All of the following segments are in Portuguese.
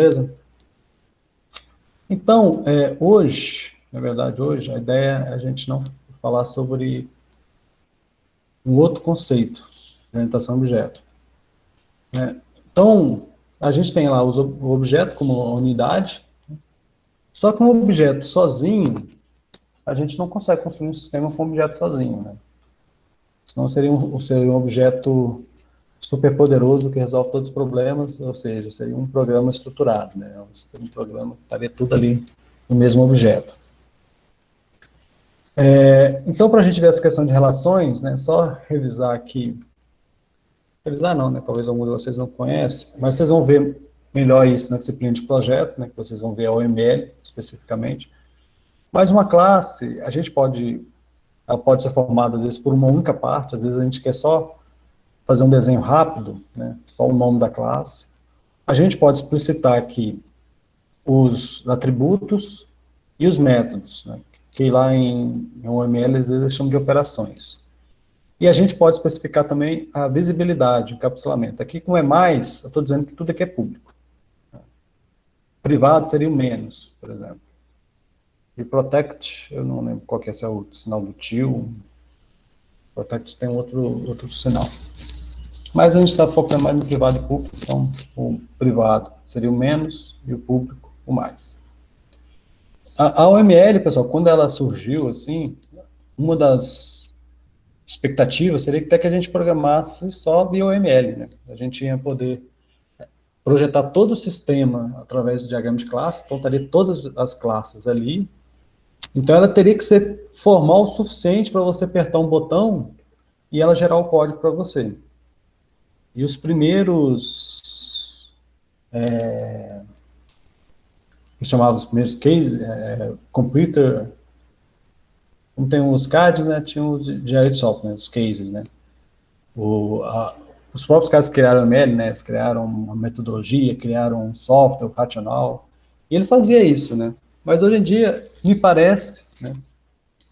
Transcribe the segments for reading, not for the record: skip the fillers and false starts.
Beleza? Então, hoje, na verdade, hoje, a ideia é a gente não falar sobre um outro conceito, orientação a objeto. Né? Então, a gente tem lá o objeto como unidade, só que um objeto sozinho, a gente não consegue construir um sistema com um objeto sozinho, né? Senão seria um objeto superpoderoso que resolve todos os problemas, ou seja, seria um programa estruturado, né? Um programa que estaria tudo ali no mesmo objeto. Então, para a gente ver essa questão de relações, né, só revisar aqui, revisar não, né, talvez algum de vocês não conhece, mas vocês vão ver melhor isso na disciplina de projeto, né, que vocês vão ver a OML especificamente. Mas uma classe, ela pode ser formada às vezes por uma única parte, às vezes a gente quer só fazer um desenho rápido, né, só o nome da classe. A gente pode explicitar aqui os atributos e os métodos, né, que lá em OML às vezes eles chamam de operações. E a gente pode especificar também a visibilidade, o encapsulamento. Aqui, como é mais, eu estou dizendo que tudo aqui é público. Privado seria o menos, por exemplo. E protect, eu não lembro qual que é, se é o sinal do tio. Protect tem outro sinal. Mas a gente está focando mais no privado e público, então o privado seria o menos e o público o mais. A OML, pessoal, quando ela surgiu, assim, uma das expectativas seria até que a gente programasse só via OML, né? A gente ia poder projetar todo o sistema através do diagrama de classe, então estaria todas as classes ali. Então ela teria que ser formal o suficiente para você apertar um botão e ela gerar o código para você. E os primeiros, que chamavam os primeiros cases, computer, como tem os CADs, né, tinha os de engenharia de software, os cases, né. Os próprios caras que criaram o ML, né, eles criaram uma metodologia, criaram um software racional, e ele fazia isso, né. Mas hoje em dia, me parece, né,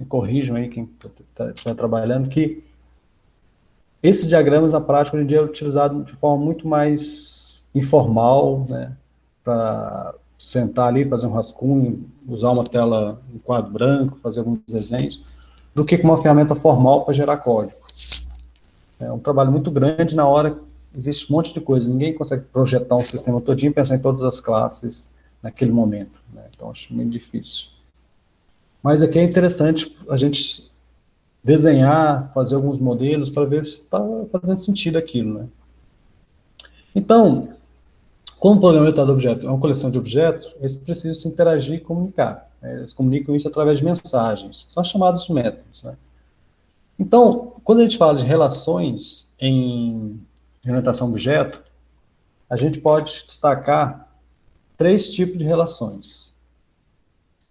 me corrijam aí quem está trabalhando, que esses diagramas na prática hoje em dia é utilizado de forma muito mais informal, né, para sentar ali, fazer um rascunho, usar uma tela, um quadro branco, fazer alguns desenhos, do que com uma ferramenta formal para gerar código. É um trabalho muito grande na hora, existe um monte de coisa, ninguém consegue projetar um sistema todinho e pensar em todas as classes naquele momento, né? Então acho muito difícil. Mas aqui é interessante a gente desenhar, fazer alguns modelos para ver se está fazendo sentido aquilo, né? Então, como o programa orientado a objeto é uma coleção de objetos, eles precisam se interagir e comunicar, né? Eles comunicam isso através de mensagens, que são chamados de métodos, né? Então, quando a gente fala de relações em orientação a objeto, a gente pode destacar três tipos de relações.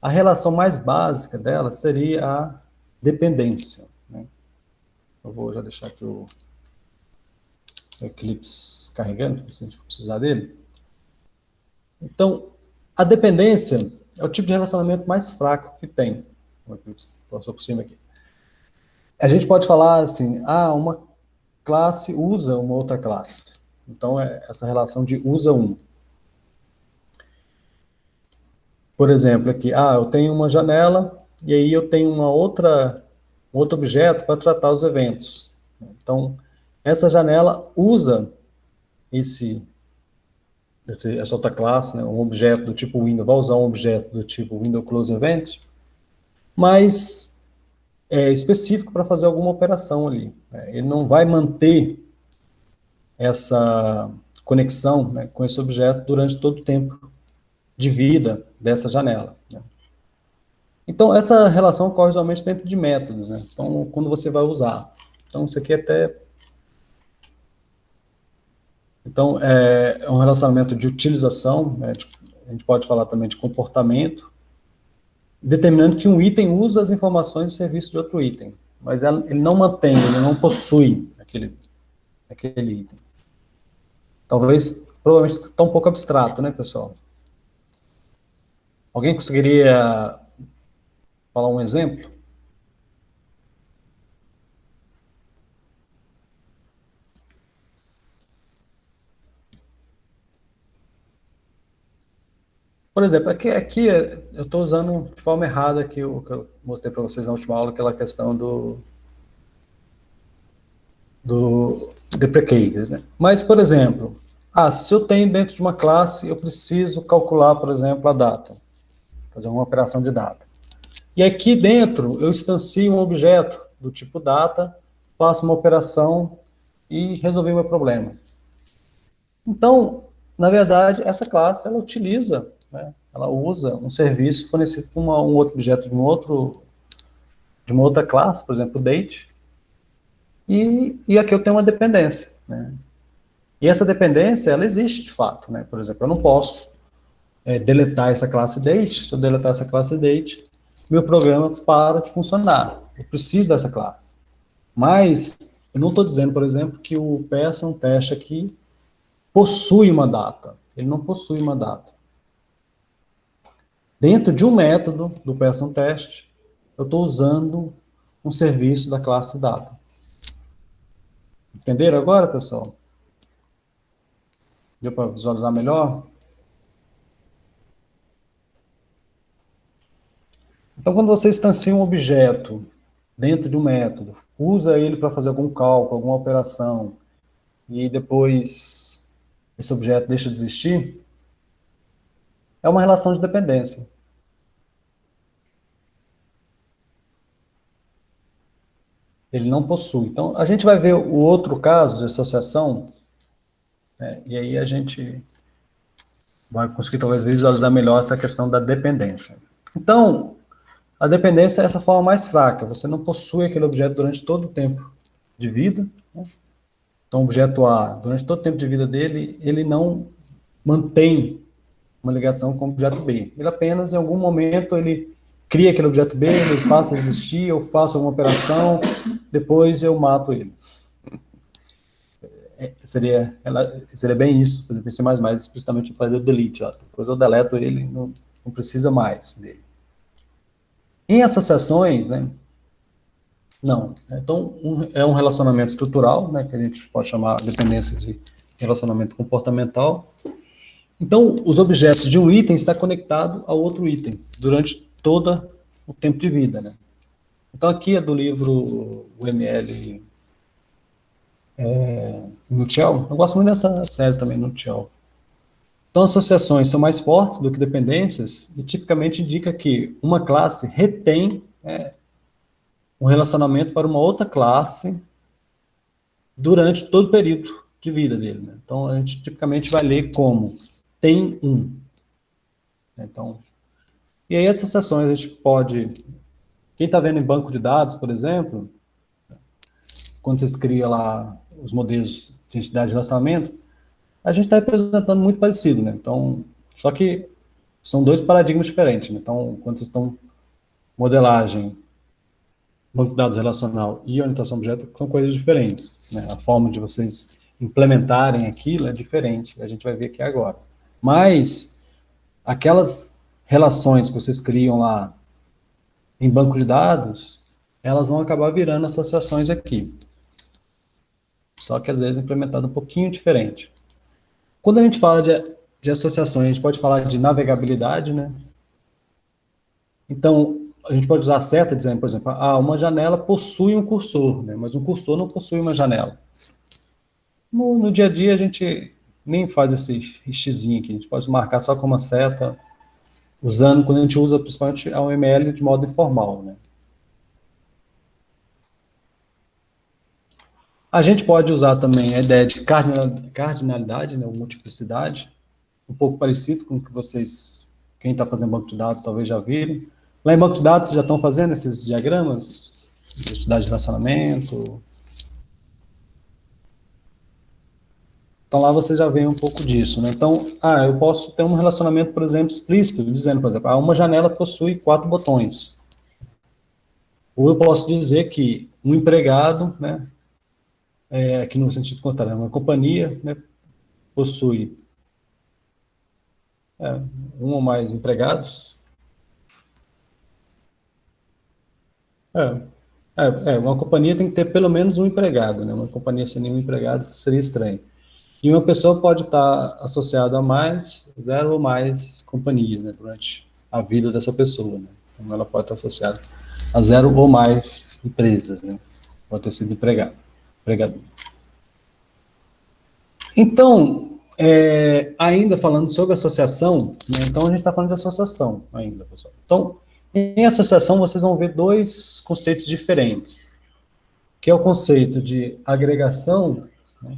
A relação mais básica delas seria a dependência, né? Eu vou já deixar aqui o Eclipse carregando, se a gente precisar dele. Então, a dependência é o tipo de relacionamento mais fraco que tem. O Eclipse passou por cima aqui. A gente pode falar assim, uma classe usa uma outra classe. Então, é essa relação de usa um. Por exemplo, aqui, eu tenho uma janela e aí eu tenho um outro objeto para tratar os eventos. Então, essa janela usa essa outra classe, né, um objeto do tipo window, vai usar um objeto do tipo window close event, mas é específico para fazer alguma operação ali, né? Ele não vai manter essa conexão, né, com esse objeto durante todo o tempo de vida dessa janela, né? Então, essa relação ocorre somente dentro de métodos, né? Então, quando você vai usar. Então, isso aqui Então, é um relacionamento de utilização, né? A gente pode falar também de comportamento, determinando que um item usa as informações e serviços de outro item, mas ele não mantém, ele não possui aquele item. Talvez, provavelmente, está um pouco abstrato, né, pessoal? Alguém conseguiria falar um exemplo? Por exemplo, aqui eu estou usando de forma errada aqui o que eu mostrei para vocês na última aula, aquela questão do deprecated, né? Mas, por exemplo, se eu tenho dentro de uma classe, eu preciso calcular, por exemplo, a data, fazer uma operação de data. E aqui dentro eu instancio um objeto do tipo data, faço uma operação e resolvi o meu problema. Então, na verdade, essa classe ela utiliza, né, ela usa um serviço fornecido por um outro objeto de uma outra classe, por exemplo, date, e aqui eu tenho uma dependência, né? E essa dependência, ela existe de fato, né? Por exemplo, eu não posso deletar essa classe date. Se eu deletar essa classe date, meu programa para de funcionar. Eu preciso dessa classe. Mas eu não estou dizendo, por exemplo, que o person teste aqui possui uma data. Ele não possui uma data. Dentro de um método do person test, eu estou usando um serviço da classe data. Entenderam agora, pessoal? Deu para visualizar melhor? Então, quando você instancia um objeto dentro de um método, usa ele para fazer algum cálculo, alguma operação, e depois esse objeto deixa de existir, é uma relação de dependência. Ele não possui. Então, a gente vai ver o outro caso de associação, né, e aí a gente vai conseguir talvez visualizar melhor essa questão da dependência. Então, a dependência é essa forma mais fraca. Você não possui aquele objeto durante todo o tempo de vida, né? Então, o objeto A, durante todo o tempo de vida dele, ele não mantém uma ligação com o objeto B. Ele apenas, em algum momento, ele cria aquele objeto B, ele passa a existir, eu faço alguma operação, depois eu mato ele. Seria bem isso, por exemplo, em C++, explicitamente fazer o delete, ó. Depois eu deleto ele, não precisa mais dele. Em associações, né, não. Então, é um relacionamento estrutural, né, que a gente pode chamar de dependência de relacionamento comportamental. Então, os objetos de um item estão conectados ao outro item durante todo o tempo de vida, né? Então, aqui é do livro UML Nutshell. Eu gosto muito dessa série também, Nutshell. Então, associações são mais fortes do que dependências e tipicamente indica que uma classe retém um relacionamento para uma outra classe durante todo o período de vida dele, né? Então, a gente tipicamente vai ler como tem um. Então, e aí as associações a gente pode... Quem está vendo em banco de dados, por exemplo, quando vocês criam lá os modelos de entidade de relacionamento, a gente está representando muito parecido, né? Então, só que são dois paradigmas diferentes, né? Então, quando vocês estão modelagem, banco de dados relacional e orientação objeto, são coisas diferentes, né? A forma de vocês implementarem aquilo é diferente, a gente vai ver aqui agora. Mas, aquelas relações que vocês criam lá em banco de dados, elas vão acabar virando associações aqui. Só que às vezes implementado um pouquinho diferente. Quando a gente fala de associações, a gente pode falar de navegabilidade, né? Então, a gente pode usar a seta dizendo, por exemplo, uma janela possui um cursor, né? Mas um cursor não possui uma janela. No dia a dia, a gente nem faz esse xizinho aqui, a gente pode marcar só com uma seta, usando, quando a gente usa principalmente a UML de modo informal, né? A gente pode usar também a ideia de cardinalidade, né, ou multiplicidade, um pouco parecido com o que vocês, quem está fazendo banco de dados, talvez já viram. Lá em banco de dados, vocês já estão fazendo esses diagramas de entidade de relacionamento. Então, lá você já vê um pouco disso, né? Então, eu posso ter um relacionamento, por exemplo, explícito, dizendo, por exemplo, uma janela possui 4 botões. Ou eu posso dizer que um empregado, né, aqui no sentido contrário, uma companhia, né, possui um ou mais empregados. Uma companhia tem que ter pelo menos um empregado, né? Uma companhia sem nenhum empregado seria estranho. E uma pessoa pode estar associada a mais, zero ou mais companhias, né, durante a vida dessa pessoa, né? Então, ela pode estar associada a zero ou mais empresas, né? Pode ter sido empregador. Então, ainda falando sobre associação, né, então a gente está falando de associação ainda, pessoal. Então, em associação, vocês vão ver dois conceitos diferentes, que é o conceito de agregação, né,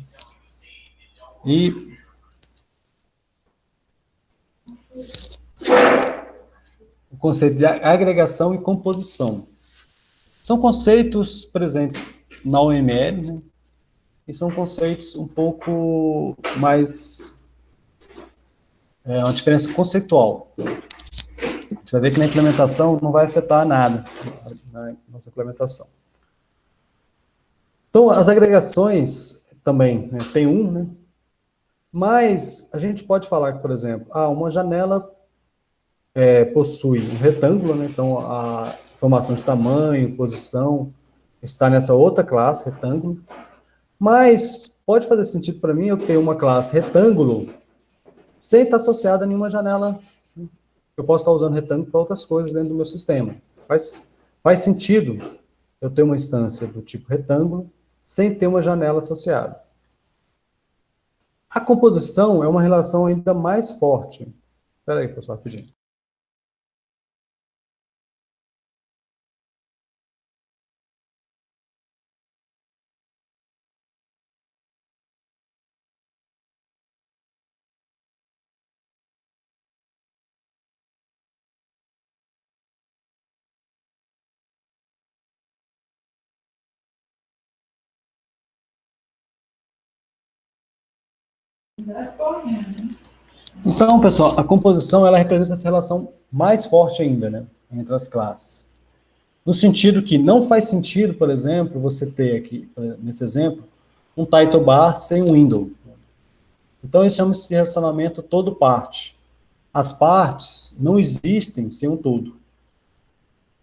e o conceito de agregação e composição. São conceitos presentes na OML, né, e são conceitos um pouco mais, uma diferença conceitual. A gente vai ver que na implementação não vai afetar nada na nossa implementação. Então, as agregações também, né, tem né, mas a gente pode falar que, por exemplo, uma janela possui um retângulo, né, então a informação de tamanho, posição, está nessa outra classe, retângulo, mas pode fazer sentido para mim eu ter uma classe retângulo sem estar associada a nenhuma janela. Eu posso estar usando retângulo para outras coisas dentro do meu sistema. Faz sentido eu ter uma instância do tipo retângulo sem ter uma janela associada. A composição é uma relação ainda mais forte. Espera aí, pessoal, rapidinho. Então, pessoal, a composição ela representa essa relação mais forte ainda, né, entre as classes. No sentido que não faz sentido, por exemplo, você ter aqui, nesse exemplo, um title bar sem um window. Então, isso chama-se de relacionamento todo-parte. As partes não existem sem um todo.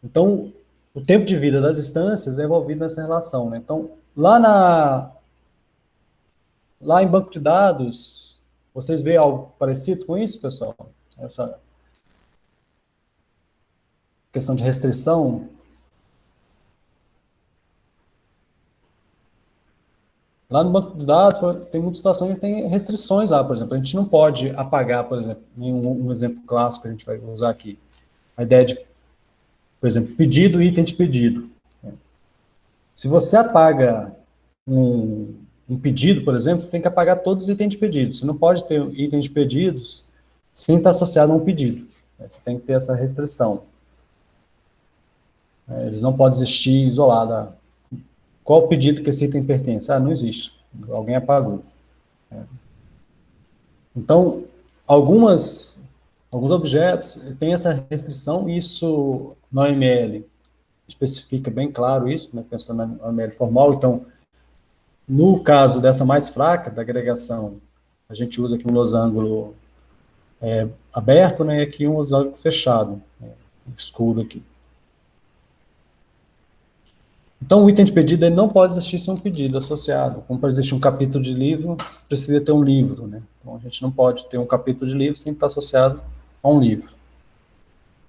Então, o tempo de vida das instâncias é envolvido nessa relação, né? Então, lá em banco de dados, vocês veem algo parecido com isso, pessoal? Essa questão de restrição. Lá no banco de dados, tem muitas situações que tem restrições lá, por exemplo. A gente não pode apagar, por exemplo, um exemplo clássico que a gente vai usar aqui. A ideia de, por exemplo, pedido e item de pedido. Se você apaga um pedido, por exemplo, você tem que apagar todos os itens de pedido. Você não pode ter itens de pedidos sem estar associado a um pedido. Você tem que ter essa restrição. Eles não podem existir isolada. Qual o pedido que esse item pertence? Não existe. Alguém apagou. Então, alguns objetos têm essa restrição, e isso na OML especifica bem claro isso, né, pensando na OML formal. Então, no caso dessa mais fraca, da agregação, a gente usa aqui um losango aberto, né, e aqui um losango fechado, né, escuro aqui. Então, o item de pedido ele não pode existir sem um pedido associado. Como para existir um capítulo de livro, precisa ter um livro, né? Então, a gente não pode ter um capítulo de livro sem estar associado a um livro.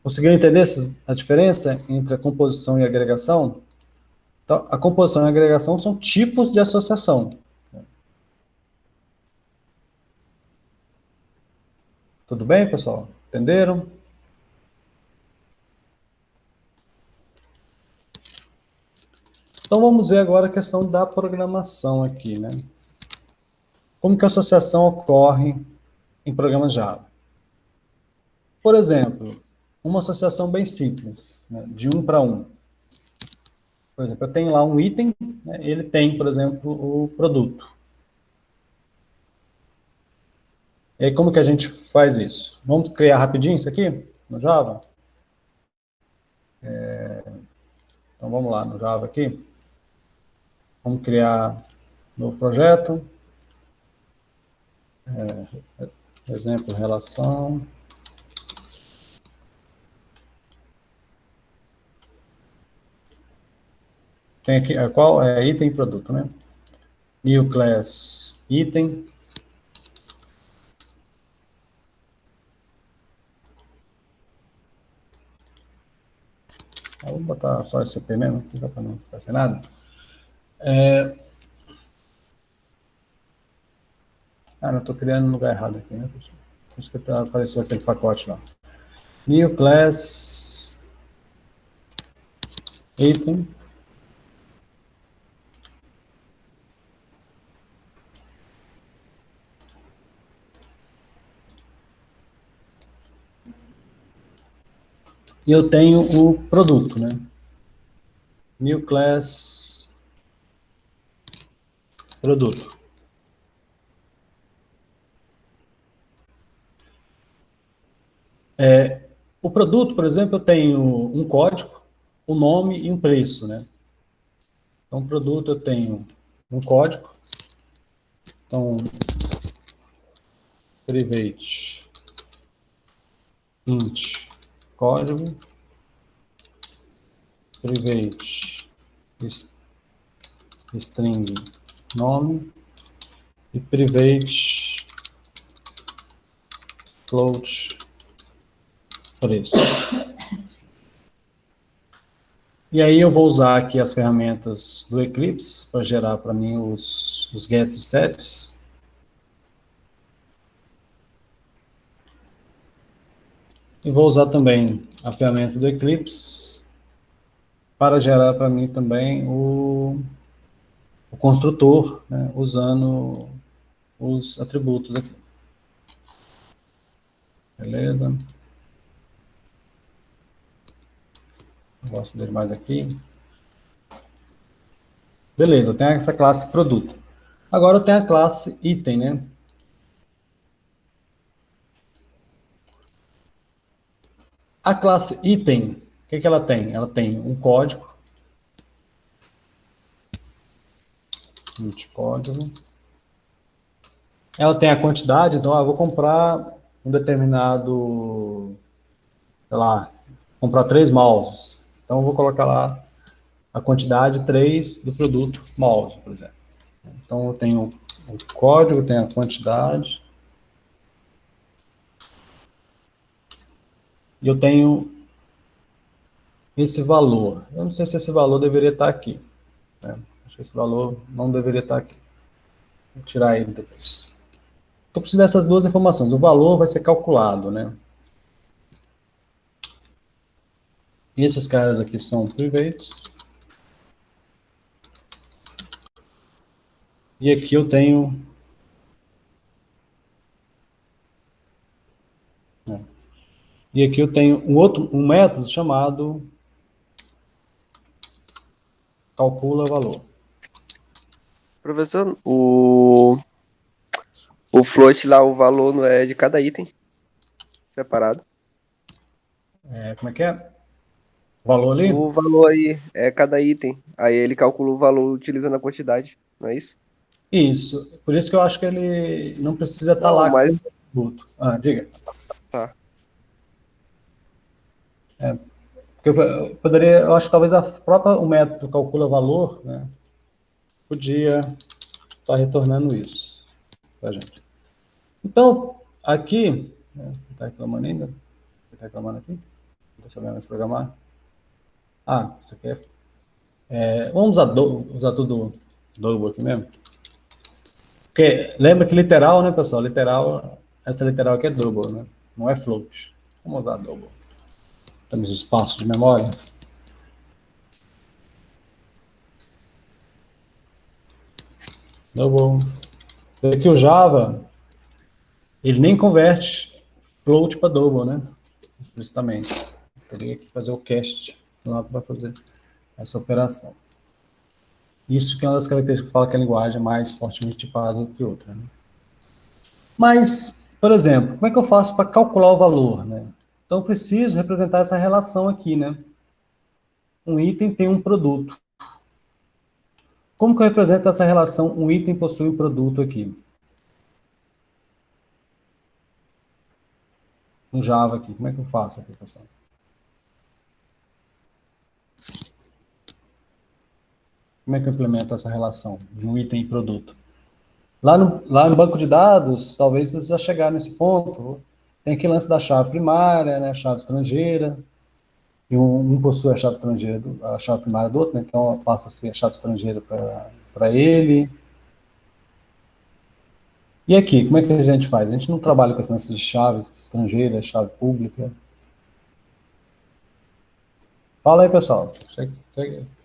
Conseguiram entender a diferença entre a composição e a agregação? Então, a composição e a agregação são tipos de associação. Tudo bem, pessoal? Entenderam? Então, vamos ver agora a questão da programação aqui, né? Como que a associação ocorre em programas Java? Por exemplo, uma associação bem simples, né, de 1 para 1. Por exemplo, eu tenho lá um item, né, ele tem, por exemplo, o produto. E aí, como que a gente faz isso? Vamos criar rapidinho isso aqui, no Java? Então, vamos lá, no Java aqui. Vamos criar um novo projeto. Exemplo, relação. Tem aqui, qual é item e produto, né? New class item. Vou botar só SCP mesmo, para não ficar sem nada. Não, estou criando no lugar errado aqui, né, pessoal? Por isso que apareceu aquele pacote lá. New class item. E eu tenho o produto, né? New class produto. O produto, por exemplo, eu tenho um código, um nome e um preço, né? Então, produto eu tenho um código. Então, private int código, private string nome e private float preço. E aí eu vou usar aqui as ferramentas do Eclipse para gerar para mim os gets e sets. E vou usar também a ferramenta do Eclipse para gerar para mim também o construtor, né, usando os atributos aqui. Beleza? Gosto dele mais aqui. Beleza, eu tenho essa classe produto. Agora eu tenho a classe item, né? A classe item, o que ela tem? Ela tem um código. Código. Ela tem a quantidade, então eu vou comprar um determinado, sei lá, comprar 3 mouses. Então eu vou colocar lá a quantidade 3 do produto mouse, por exemplo. Então eu tenho o código, tenho a quantidade. E eu tenho esse valor. Eu não sei se esse valor deveria estar aqui, né? Acho que esse valor não deveria estar aqui. Vou tirar ele depois. Eu preciso dessas duas informações. O valor vai ser calculado, né? E esses caras aqui são privates. E aqui eu tenho... né? E aqui eu tenho um método chamado calcula valor. Professor, o float lá, o valor não é de cada item separado? Como é que é? O valor ali? O valor aí é cada item. Aí ele calcula o valor utilizando a quantidade, não é isso? Isso. Por isso que eu acho que ele não precisa estar Não, lá mas com o atributo. Diga. tá. Porque eu acho que talvez o método calcula valor, né, podia estar retornando isso para a gente. Então, aqui, né, está reclamando ainda? Está reclamando aqui? Deixa eu ver mais programar. Isso aqui vamos usar tudo double aqui mesmo. Porque lembra que literal, né, pessoal? Literal, essa literal aqui é double, né? Não é float. Vamos usar double. Temos espaço de memória. Double. Aqui o Java, ele nem converte float para double, né? Explicitamente. Teria que fazer o cast lá para fazer essa operação. Isso que é uma das características que fala que a linguagem é mais fortemente tipada do que outra, né? Mas, por exemplo, como é que eu faço para calcular o valor, né? Então, eu preciso representar essa relação aqui, né? Um item tem um produto. Como que eu represento essa relação, um item possui um produto aqui? No Java aqui, como é que eu faço aqui, pessoal? Como é que eu implemento essa relação de um item e produto? Lá no banco de dados, talvez vocês já chegaram nesse ponto. Tem aquele lance da chave primária, né, chave estrangeira. e um possui a chave estrangeira, a chave primária do outro, né? Então passa a ser a chave estrangeira para ele. E aqui, como é que a gente faz? A gente não trabalha com esse lance de chaves estrangeiras, chave pública. Fala aí, pessoal.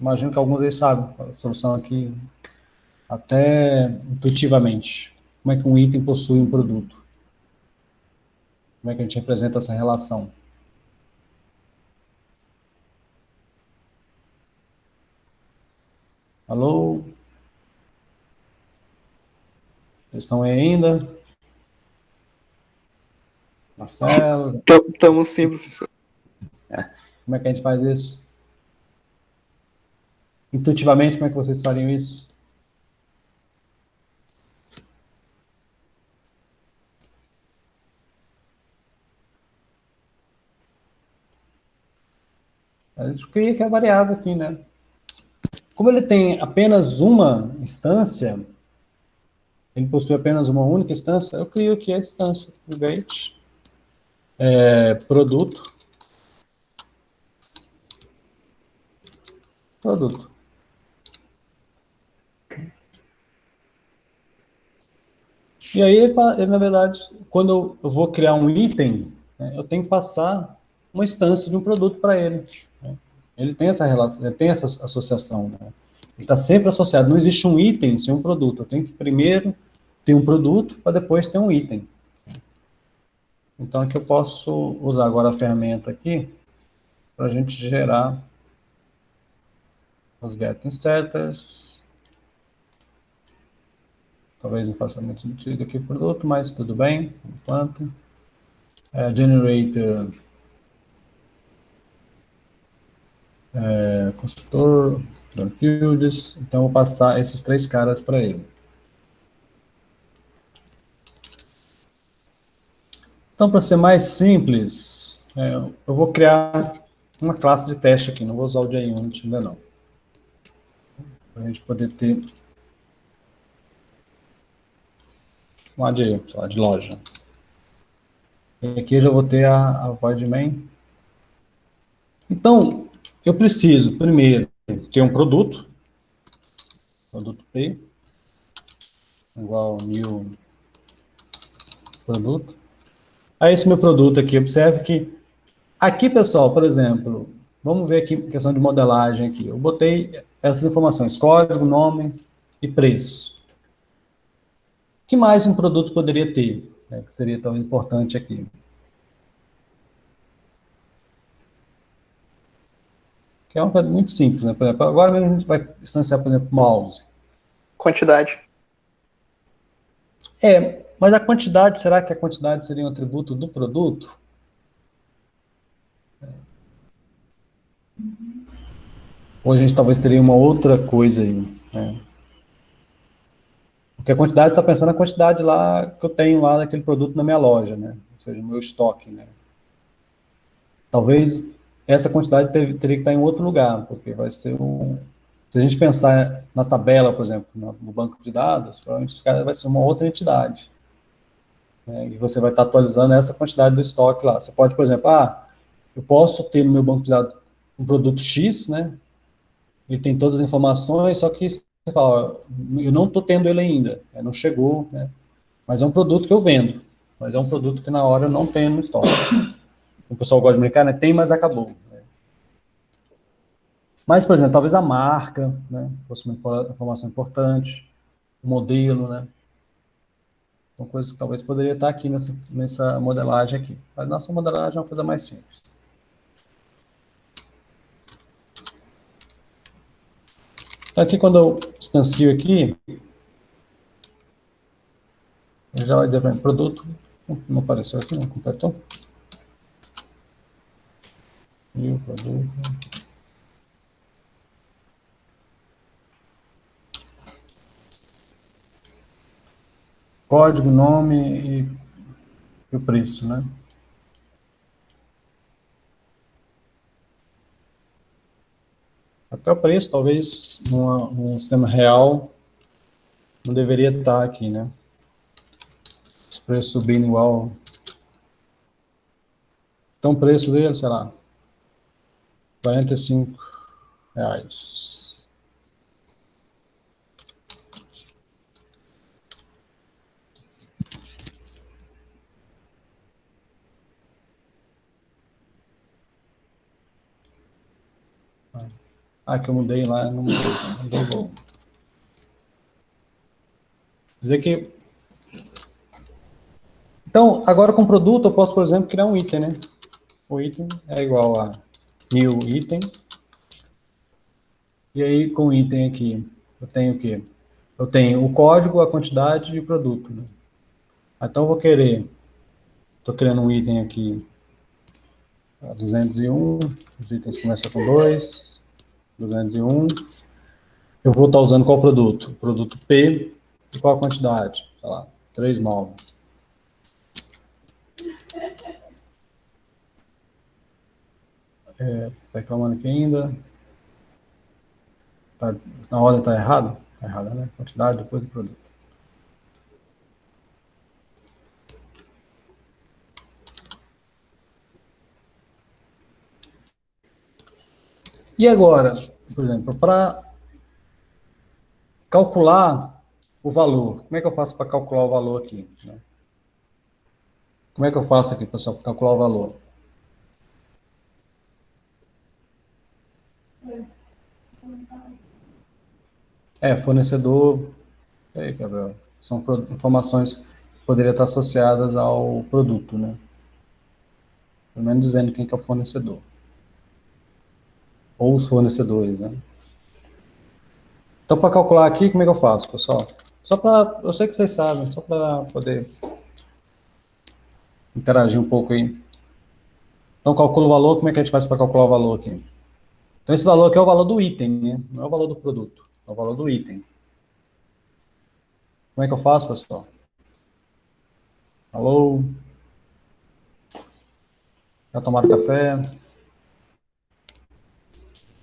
Imagino que alguns deles sabem a solução aqui, até intuitivamente. Como é que um item possui um produto? Como é que a gente representa essa relação? Alô? Vocês estão aí ainda? Marcelo? Estamos sim, professor. Como é que a gente faz isso? Intuitivamente, como é que vocês fariam isso? A gente cria que é a variável aqui, né? Como ele tem apenas uma instância, ele possui apenas uma única instância, eu crio aqui a instância, private, produto. E aí, na verdade, quando eu vou criar um item, né, eu tenho que passar uma instância de um produto para ele. Né? Ele tem essa relação, ele tem essa associação. Né? Ele está sempre associado. Não existe um item sem um produto. Eu tenho que primeiro ter um produto para depois ter um item. Então, aqui eu posso usar agora a ferramenta aqui para a gente gerar os get inserters. Talvez não faça muito sentido aqui o produto, mas tudo bem, enquanto. Generator, construtor, fields. Então, eu vou passar esses três caras para ele. Então, para ser mais simples, eu vou criar uma classe de teste aqui. Não vou usar o JUnit ainda não. Para a gente poder ter um AD, de loja. E aqui eu já vou ter a void main. Então, eu preciso, primeiro, ter um produto P, igual new produto. Aí, esse meu produto aqui, observe que aqui, pessoal, por exemplo, vamos ver aqui questão de modelagem aqui. Eu botei essas informações, código, nome e preço. O que mais um produto poderia ter, né, que seria tão importante aqui? Que é uma coisa muito simples, né? Por exemplo, agora mesmo a gente vai instanciar, por exemplo, mouse. Quantidade. Mas a quantidade, será que a quantidade seria um atributo do produto? Ou a gente talvez teria uma outra coisa aí, né? Porque a quantidade está pensando na quantidade lá que eu tenho lá daquele produto na minha loja, né? Ou seja, no meu estoque, né? Talvez essa quantidade teria que estar em outro lugar, porque vai ser um... Se a gente pensar na tabela, por exemplo, no banco de dados, provavelmente esse cara vai ser uma outra entidade. Né? E você vai estar atualizando essa quantidade do estoque lá. Você pode, por exemplo, eu posso ter no meu banco de dados um produto X, né? Ele tem todas as informações, só que você fala, eu não estou tendo ele ainda, não chegou, né? Mas é um produto que eu vendo, mas é um produto que na hora eu não tenho no estoque. O pessoal gosta de brincar, né? Tem, mas acabou. Né? Mas, por exemplo, talvez a marca, né? Fosse uma informação importante, o modelo, né? São coisas que talvez poderia estar aqui nessa modelagem aqui. Mas nossa modelagem é uma coisa mais simples. Então, aqui, quando eu instancio aqui, já vai dizer produto, não apareceu aqui, não completou. E o produto. Código, nome e o preço, né? Até o preço, talvez, num sistema real, não deveria estar aqui, né? Os preços subindo igual. Então, o preço dele, sei lá, R$ 45. Que eu mudei lá, não mudei o volume. Quer dizer que... Então, agora com o produto, eu posso, por exemplo, criar um item, né? O item é igual a new item. E aí, com o item aqui, eu tenho o quê? Eu tenho o código, a quantidade e o produto. Né? Então, eu vou querer... Estou criando um item aqui, 201. Os itens começam com 2, 201. Eu vou estar usando qual produto? O produto P. E qual a quantidade? Sei lá, 3 móveis. Tá reclamando aqui ainda. A ordem está errada? Está errada, né? Quantidade depois do produto. E agora, por exemplo, para calcular o valor, como é que eu faço para calcular o valor aqui? Né? Como é que eu faço aqui, pessoal, para calcular o valor? Fornecedor. Aí, Gabriel. São informações que poderiam estar associadas ao produto, né? Pelo menos dizendo quem que é o fornecedor. Ou os fornecedores, né? Então, para calcular aqui, como é que eu faço, pessoal? Só para... Eu sei que vocês sabem, só para poder interagir um pouco aí. Então, calcula o valor, como é que a gente faz para calcular o valor aqui? Então, esse valor aqui é o valor do item, né? Não é o valor do produto, é o valor do item. Como é que eu faço, pessoal? Alô? Já tomaram café?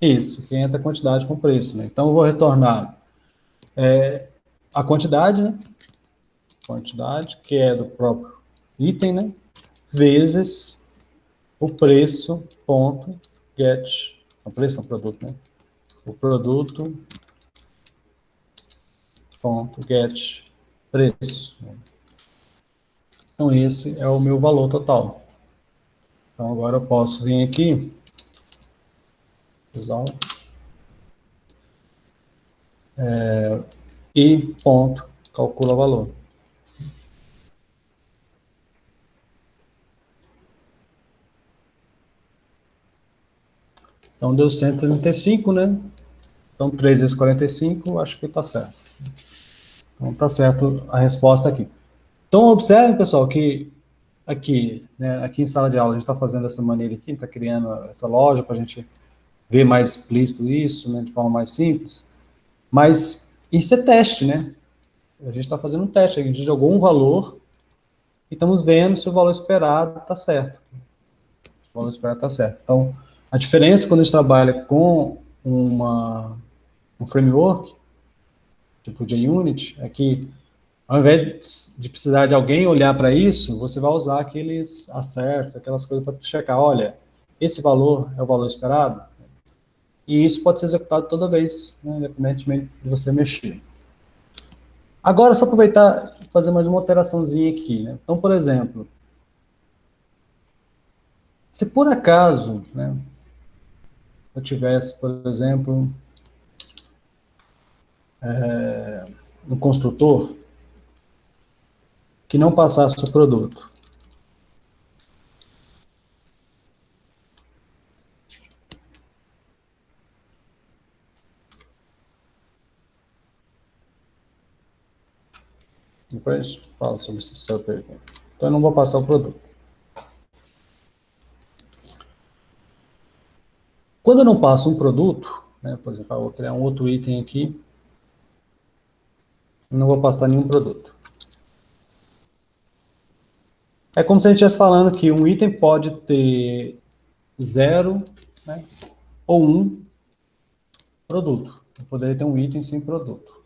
Isso, que entra a quantidade com preço, né? Então, eu vou retornar a quantidade, né? Quantidade, que é do próprio item, né? Vezes o preço, ponto, get. O preço é um produto, né? O produto, ponto, get, preço. Então, esse é o meu valor total. Então, agora eu posso vir aqui, e ponto, calcula valor. Então, deu 135, né? Então, 3 vezes 45, acho que está certo. Então, está certo a resposta aqui. Então, observe, pessoal, que aqui, né, aqui em sala de aula, a gente está fazendo dessa maneira aqui, está criando essa loja para a gente ver mais explícito isso, né, de forma mais simples. Mas isso é teste, né? A gente está fazendo um teste, a gente jogou um valor e estamos vendo se o valor esperado está certo. O valor esperado está certo. Então, a diferença quando a gente trabalha com um framework, tipo JUnit, é que ao invés de precisar de alguém olhar para isso, você vai usar aqueles acertos, aquelas coisas para checar, olha, esse valor é o valor esperado? E isso pode ser executado toda vez, né, independentemente de você mexer. Agora, só aproveitar e fazer mais uma alteraçãozinha aqui. Né? Então, por exemplo, se por acaso, né, eu tivesse, por exemplo, um construtor que não passasse o produto. Depois falo sobre esse seu pergunta. Então, eu não vou passar o produto. Quando eu não passo um produto, né, por exemplo, eu vou criar um outro item aqui, eu não vou passar nenhum produto. É como se a gente estivesse falando que um item pode ter 0, né, ou 1 produto. Eu poderia ter um item sem produto,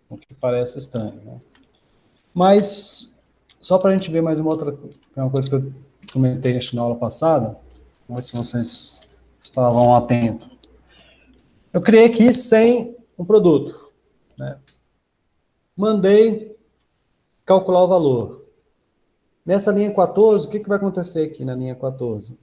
o que parece estranho. Né? Mas, só para a gente ver mais uma outra coisa, que é uma coisa que eu comentei na aula passada, vamos ver se vocês estavam atentos. Eu criei aqui sem um produto, né? Mandei calcular o valor. Nessa linha 14, o que vai acontecer aqui na linha 14? O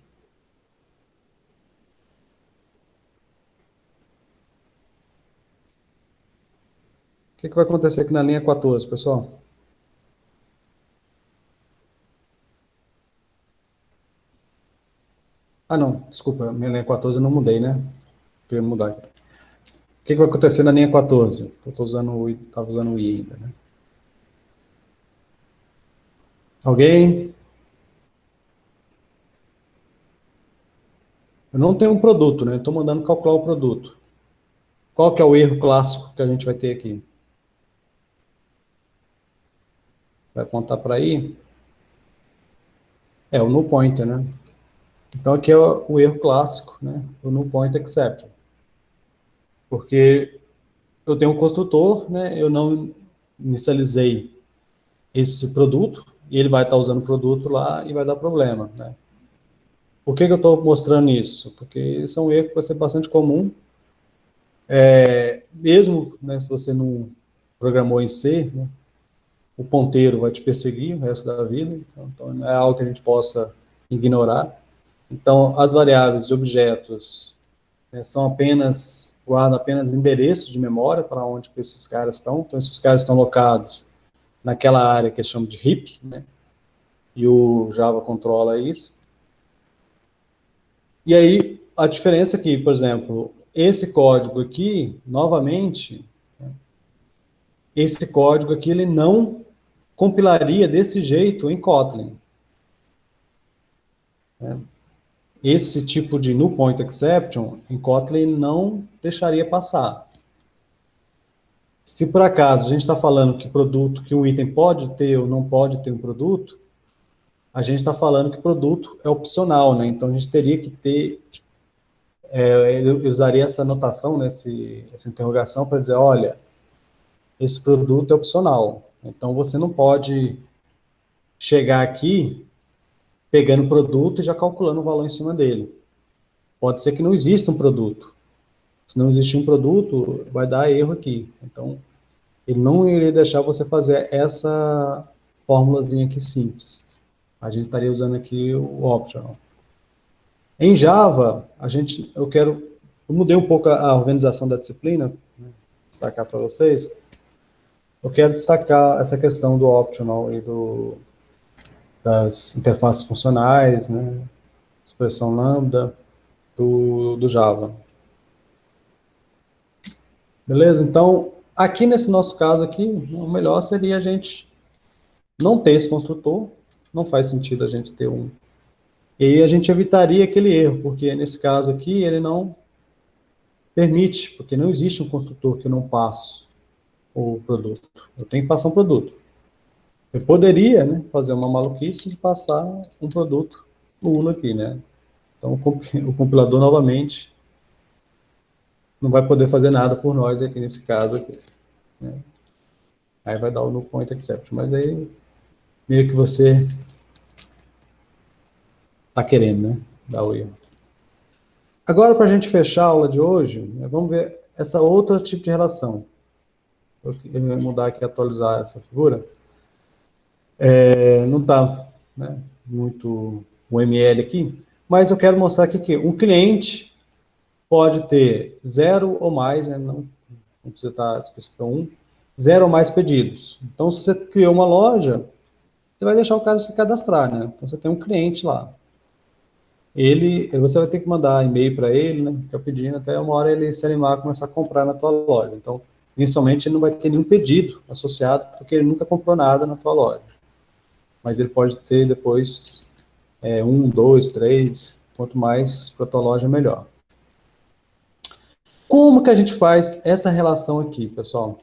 que vai acontecer aqui na linha 14, pessoal? Ah, não, desculpa, minha linha 14 eu não mudei, né? Queria mudar aqui. O que vai acontecer na linha 14? Eu estou usando o I, estava usando o I ainda, né? Alguém? Eu não tenho um produto, né? Estou mandando calcular o produto. Qual que é o erro clássico que a gente vai ter aqui? Vai apontar para aí? É o null pointer, né? Então aqui é o erro clássico, né? O null pointer exception. Porque eu tenho um construtor, né? Eu não inicializei esse produto e ele vai estar usando o produto lá e vai dar problema, né? Por que eu estou mostrando isso? Porque isso é um erro que vai ser bastante comum. Mesmo, né, se você não programou em C, né, o ponteiro vai te perseguir o resto da vida, então não é algo que a gente possa ignorar. Então, as variáveis de objetos, né, são apenas, guardam apenas endereços de memória para onde que esses caras estão. Então, esses caras estão locados naquela área que chama de heap, né, e o Java controla isso. E aí, a diferença aqui, por exemplo, esse código aqui, novamente, esse código aqui, ele não compilaria desse jeito em Kotlin. Esse tipo de null point exception, em Kotlin, não deixaria passar. Se por acaso a gente está falando que produto, que um item pode ter ou não pode ter um produto, a gente está falando que produto é opcional, né? Então a gente teria que ter, eu usaria essa anotação, né, essa interrogação para dizer, olha, esse produto é opcional. Então você não pode chegar aqui pegando o produto e já calculando o valor em cima dele. Pode ser que não exista um produto. Se não existir um produto, vai dar erro aqui. Então, ele não iria deixar você fazer essa fórmulazinha aqui simples. A gente estaria usando aqui o optional. Em Java, eu mudei um pouco a organização da disciplina, né, destacar para vocês. Eu quero destacar essa questão do optional e das interfaces funcionais, né, expressão lambda, do Java. Beleza? Então, aqui nesse nosso caso aqui, o melhor seria a gente não ter esse construtor, não faz sentido a gente ter um. E aí a gente evitaria aquele erro, porque nesse caso aqui ele não permite, porque não existe um construtor que eu não passo o produto. Eu tenho que passar um produto. Eu poderia, né, fazer uma maluquice de passar um produto nulo aqui, né? Então o compilador novamente não vai poder fazer nada por nós aqui nesse caso aqui, né? Aí vai dar o null point exception, mas aí meio que você está querendo, né, dar o erro. Agora, para a gente fechar a aula de hoje, né, vamos ver essa outra tipo de relação. Eu vou mudar aqui, atualizar essa figura. Não está, né, muito o ML aqui, mas eu quero mostrar aqui que um cliente pode ter 0 ou mais, né, não precisa estar especificando 1, 0 ou mais pedidos. Então, se você criou uma loja, você vai deixar o cara se cadastrar, né? Então, você tem um cliente lá. Você vai ter que mandar e-mail para ele, né, ficar pedindo, até uma hora ele se animar a começar a comprar na tua loja. Então, inicialmente, ele não vai ter nenhum pedido associado, porque ele nunca comprou nada na tua loja. Mas ele pode ter depois 1, 2, 3, quanto mais para a tua loja, melhor. Como que a gente faz essa relação aqui, pessoal?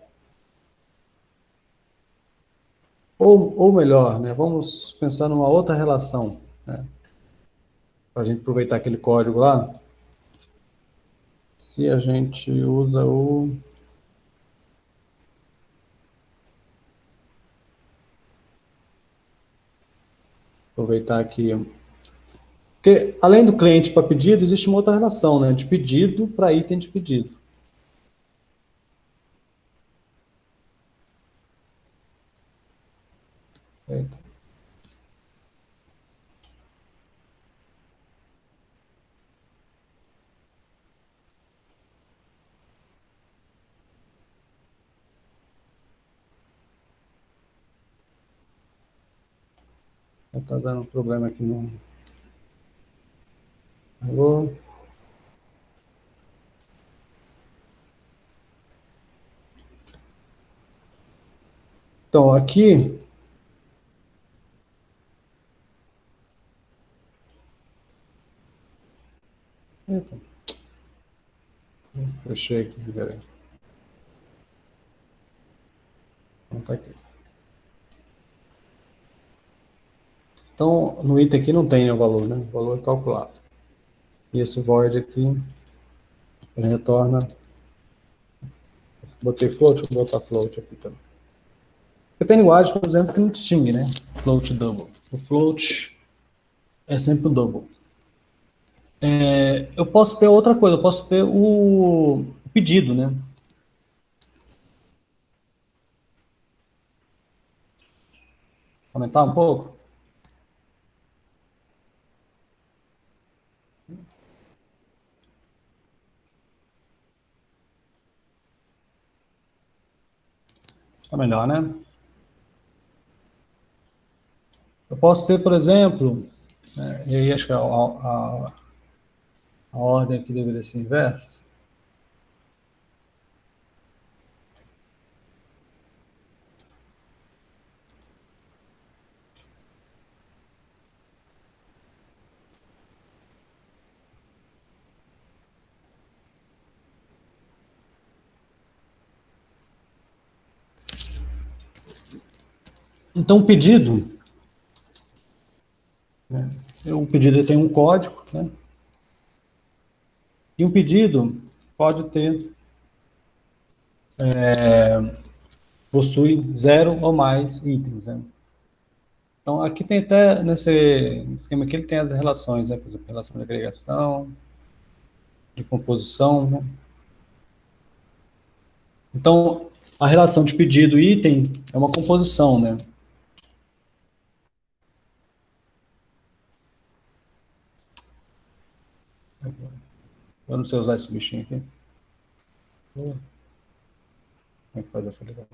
Ou melhor, né, vamos pensar numa outra relação, né, para a gente aproveitar aquele código lá. Se a gente usa aproveitar aqui. O Porque, além do cliente para pedido, existe uma outra relação, né? De pedido para item de pedido. Eita. Está dando um problema aqui no... Alô? Então, aqui... Eita. Fechei aqui, peraí. Não tá aqui. Então, no item aqui não tem o valor, né? O valor é calculado. E esse void aqui, ele retorna... Botei float, vou botar float aqui também. Porque tem linguagem, por exemplo, que não distingue, né? Float double. O float é sempre o double. Eu posso ter outra coisa, eu posso ter o pedido, né? Aumentar um pouco? Está melhor, né? Eu posso ter, por exemplo, e aí acho que a ordem aqui deveria ser inversa. Então, o pedido, né? O pedido tem um código, né? E um pedido pode ter, possui 0 ou mais itens, né? Então, aqui tem até, nesse esquema aqui, ele tem as relações, né? Por exemplo, relação de agregação, de composição, né? Então, a relação de pedido e item é uma composição, né? Eu não sei usar esse bichinho aqui. Como é que faz essa ligação?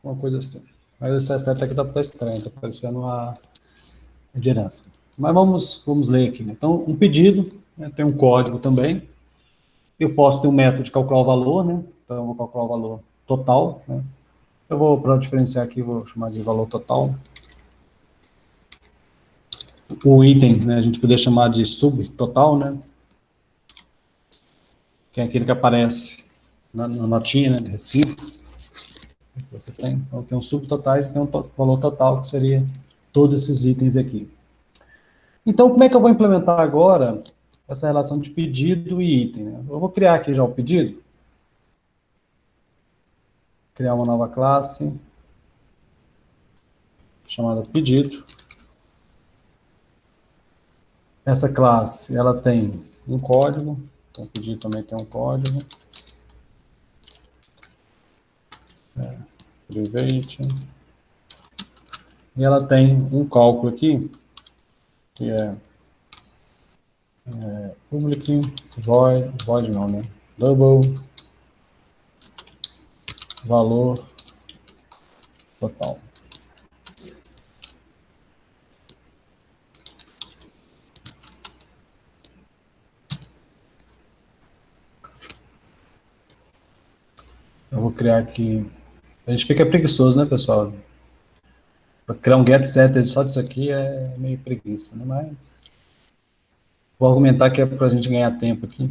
Uma coisa assim. Mas essa seta aqui tá estranha, tá parecendo uma herança. Mas vamos ler aqui, né? Então, um pedido, né, tem um código também. Eu posso ter um método de calcular o valor, né? Então, eu vou calcular o valor total, né? Eu vou, para diferenciar aqui, vou chamar de valor total. O item, né, a gente poderia chamar de subtotal, né? Que é aquele que aparece na notinha, né, de recibo. Você tem, então, tem um subtotais e tem um valor total, que seria todos esses itens aqui. Então, como é que eu vou implementar agora essa relação de pedido e item, né? Eu vou criar aqui já o pedido. Criar uma nova classe chamada pedido. Essa classe, ela tem um código. Então, o pedido também tem um código. Private. E ela tem um cálculo aqui, que é public void não, né? Double valor total. Eu vou criar aqui. A gente fica preguiçoso, né, pessoal? Para criar um get setter só disso aqui é meio preguiça, né? Mas vou argumentar que é para a gente ganhar tempo aqui.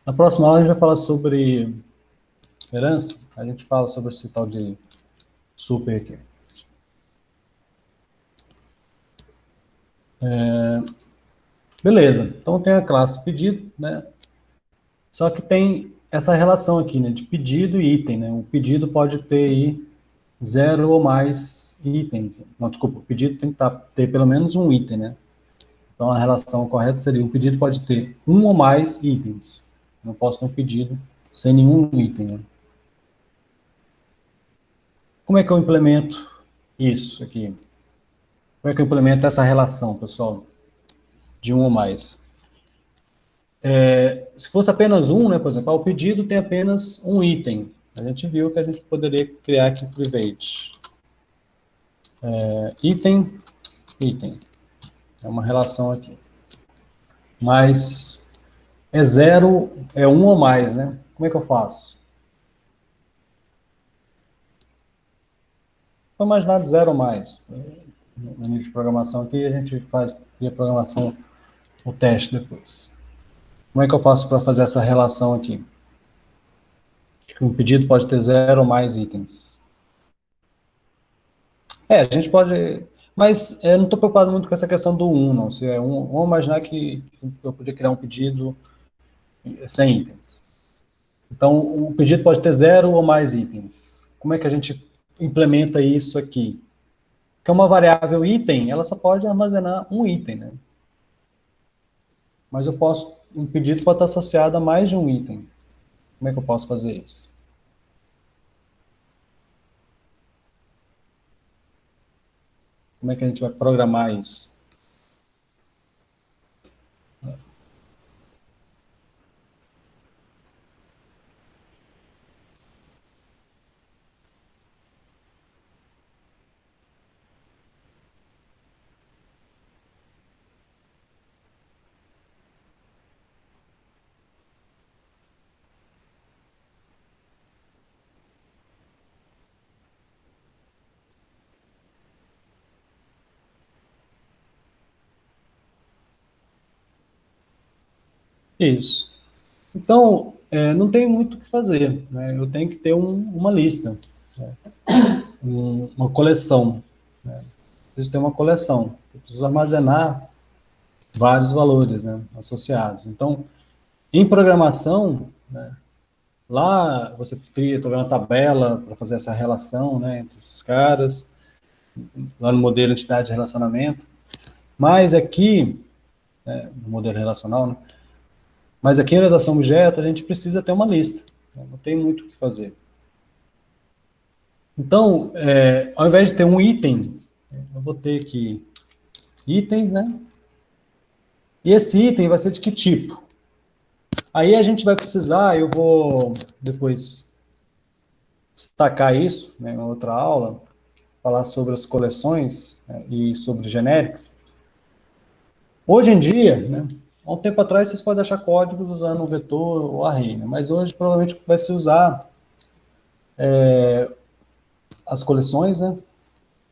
Na próxima aula a gente vai falar sobre herança. A gente fala sobre esse tal de super aqui. Beleza, então tem a classe pedido, né? Só que tem essa relação aqui, né, de pedido e item, né? O pedido pode ter aí 0 ou mais itens. Não, desculpa, o pedido tem que ter pelo menos um item, né? Então a relação correta seria: o pedido pode ter um ou mais itens. Não posso ter um pedido sem nenhum item, né? Como é que eu implemento isso aqui? Como é que eu implemento essa relação, pessoal, de um ou mais? Se fosse apenas um, né, por exemplo, o pedido tem apenas um item. A gente viu que a gente poderia criar aqui private. Item, item. É uma relação aqui. Mas é 0, é um ou mais, né? Como é que eu faço? Vamos imaginar de 0 ou mais. No nível de programação aqui, a gente faz via programação o teste depois. Como é que eu faço para fazer essa relação aqui? Um pedido pode ter 0 ou mais itens. A gente pode... Mas eu não estou preocupado muito com essa questão do 1, não. Se é 1, vamos imaginar que eu podia criar um pedido sem itens. Então, o pedido pode ter 0 ou mais itens. Como é que a gente implementa isso aqui? Porque uma variável item, ela só pode armazenar um item, né? Mas um pedido pode estar associado a mais de um item. Como é que eu posso fazer isso? Como é que a gente vai programar isso? Isso. Então, não tem muito o que fazer, né? Eu tenho que ter uma lista, né? Uma coleção, né? Preciso ter uma coleção. Eu preciso armazenar vários valores, né, associados. Então, em programação, né, lá você cria toda uma tabela para fazer essa relação, né, entre esses caras, lá no modelo entidade de relacionamento. Mas aqui, no modelo relacional, né, mas aqui em orientação objeto, a gente precisa ter uma lista, né, não tem muito o que fazer. Então, ao invés de ter um item, eu vou ter aqui itens, né? E esse item vai ser de que tipo? Aí a gente vai precisar, eu vou depois destacar isso, né, em outra aula, falar sobre as coleções, né, e sobre genéricos. Hoje em dia, né, há um tempo atrás vocês podem achar códigos usando o vetor ou array, né, mas hoje provavelmente vai se usar as coleções, né,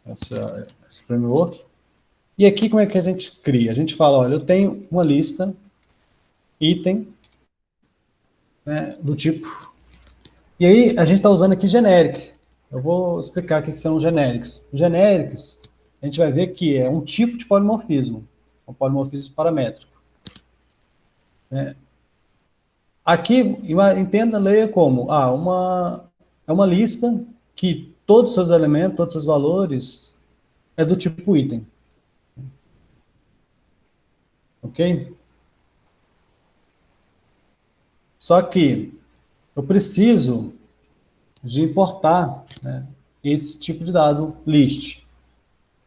esse framework. E aqui como é que a gente cria? A gente fala, olha, eu tenho uma lista, item, né, do tipo... E aí a gente está usando aqui generic. Eu vou explicar o que são generics. Generics, a gente vai ver que é um tipo de polimorfismo, um polimorfismo paramétrico. Aqui, entenda, leia como, é uma lista que todos os seus elementos, todos os seus valores, é do tipo item. Ok? Só que eu preciso de importar, né, esse tipo de dado list.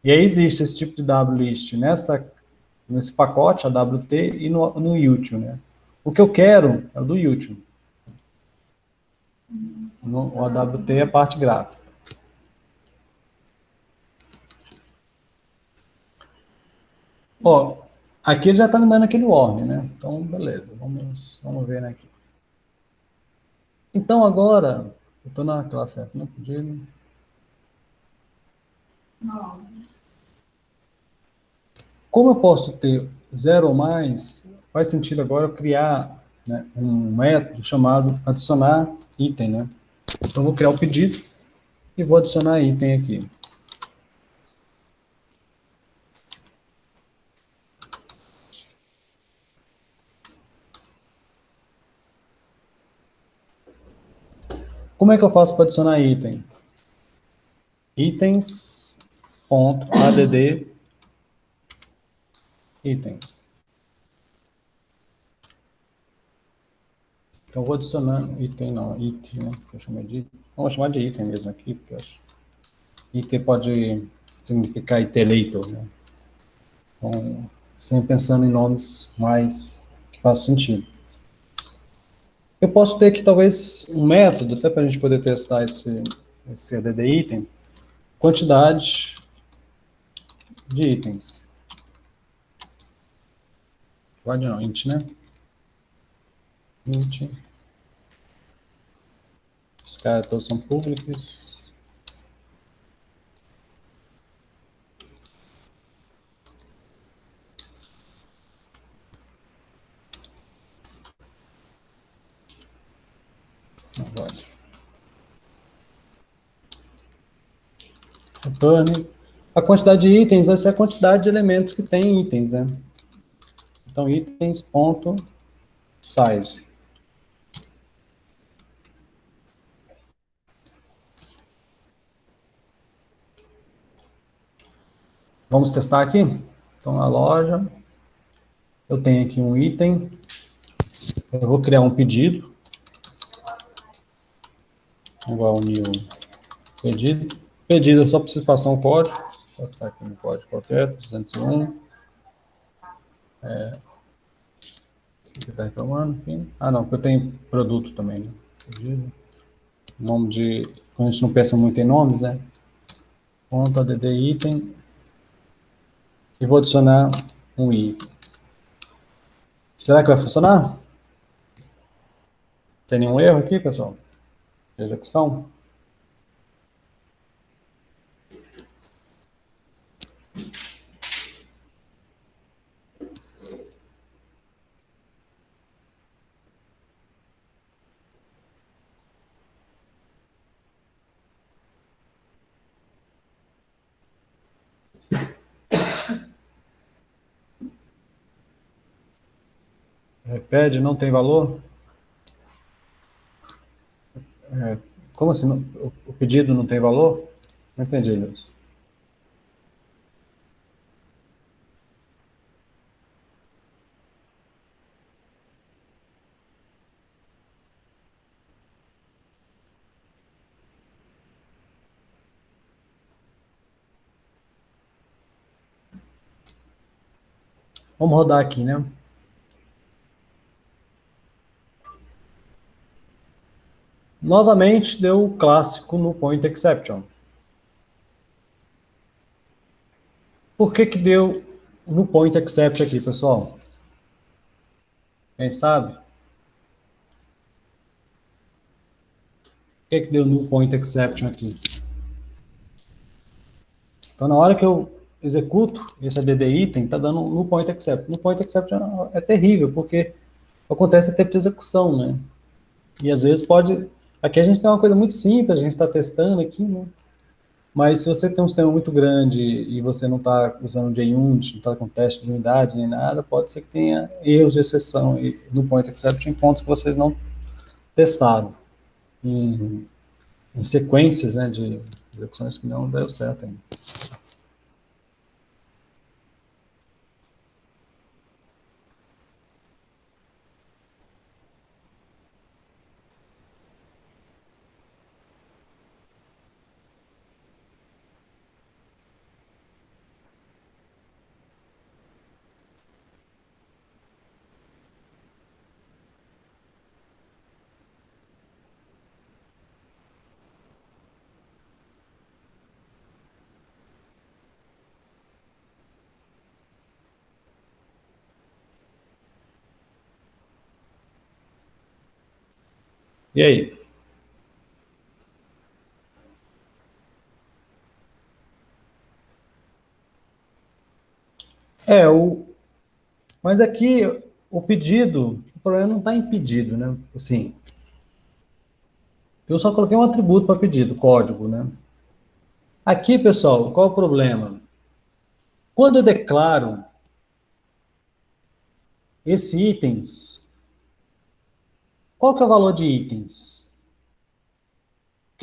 E aí existe esse tipo de dado list nesse pacote, a WT, e no util, né? O que eu quero é o do util. O AWT é a parte gráfica. Ó, aqui ele já está me dando aquele warning, né? Então, beleza, vamos ver aqui. Então, agora, eu estou na classe certa, não podia... Não. Como eu posso ter 0 ou mais, faz sentido agora eu criar, né, um método chamado adicionar item, né? Então, eu vou criar o pedido e vou adicionar item aqui. Como é que eu faço para adicionar item? Itens.add item. Então, eu vou adicionando item, não, item, né? Que eu chamei de, vamos chamar de item mesmo aqui, porque eu acho. Item pode significar iterator, né? Então, sempre pensando em nomes mais que façam sentido. Eu posso ter aqui, talvez, um método, até para a gente poder testar esse add item, quantidade de itens. Pode não, int, né? Int. Os caras todos são públicos. Não pode. Return. A quantidade de itens vai ser a quantidade de elementos que tem itens, né? Então, itens.size. Vamos testar aqui? Então, na loja, eu tenho aqui um item. Eu vou criar um pedido. Igual ao new pedido. Pedido, eu só preciso passar um código. Vou passar aqui um código qualquer, 201. Você está reclamando? Enfim. Ah, não, porque eu tenho produto também, né? Pedido. Nome de... Quando a gente não pensa muito em nomes, né? Ponto add item. E vou adicionar um i. Será que vai funcionar? Tem nenhum erro aqui, pessoal? De execução? Repete, não tem valor? Como assim? O pedido não tem valor? Não entendi isso. Vamos rodar aqui, né? Novamente, deu o clássico no point exception. Por que que deu no point exception aqui, pessoal? Quem sabe? Por que que deu no point exception aqui? Então, na hora que eu executo esse add item, está dando no point exception. No point exception é terrível, porque acontece em tempo de execução, né? E às vezes pode... Aqui a gente tem uma coisa muito simples, a gente está testando aqui, né? Mas se você tem um sistema muito grande e você não está usando JUnit, não está com teste de unidade nem nada, pode ser que tenha erros de exceção no point exception em pontos que vocês não testaram. Em sequências, né, de execuções que não deu certo ainda. E aí? É, mas aqui o pedido, o problema não está em pedido, né? Assim, eu só coloquei um atributo para pedido, código, né? Aqui, pessoal, qual é o problema? Quando eu declaro esse itens, qual que é o valor de itens?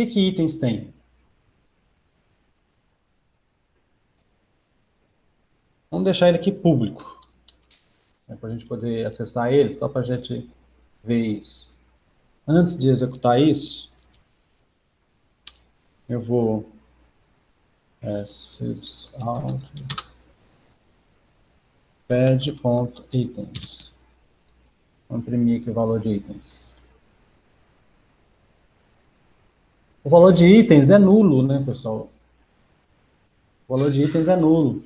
que itens tem? Vamos deixar ele aqui público, né, para a gente poder acessar ele, só para a gente ver isso. Antes de executar isso, eu vou sysout pad.items. Vou imprimir aqui o valor de itens. O valor de itens é nulo, né, pessoal? O valor de itens é nulo.